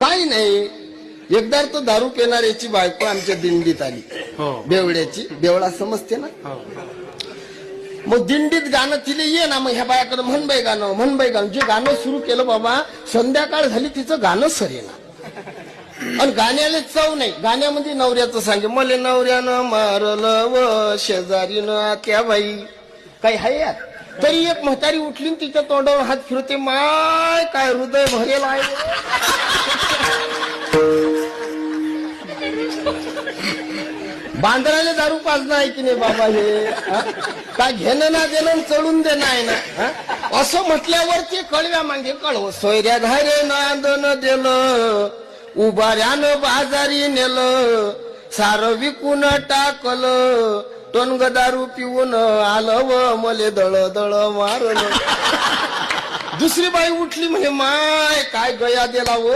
काही नाही. एकदा तो दारू पिणाऱ्याची बायको आमच्या दिंडीत आली, बेवड्याची. बेवडा समजते ना? मग दिंडीत गाणं तिला ये ना, मग ह्या बायाकडे म्हण बाई गाणं, म्हण बाई गाणं. जे गाणं सुरू केलं बाबा, संध्याकाळ झाली तिचं गाणं सरेना. आणि गाण्याला चव नाही. गाण्यामध्ये नवऱ्याचं सांगे, मले नवऱ्यानं मारलं व शेजारीनं त्या बाई. काही आहे यार. तरी एक म्हातारी उठली तिच्या तोंडावर हात फिरते, माय काय हृदय भरेल आहे. बांद्राला दारू पाजणं आहे की नाही बाबा हे? काय घेणं ना देणं, चढून देणं आहे ना? असं म्हटल्यावर ते कळव्या मागे कळव. सोयऱ्या धारे नांदन दिलं, उभाऱ्यानं बाजारी नेलं, सारं विकून टाकलं, टोनग दारू पिऊन आलं व मले दळ दळ मारलं. दुसरी बाई उठली म्हणे, माय काय गया दिला व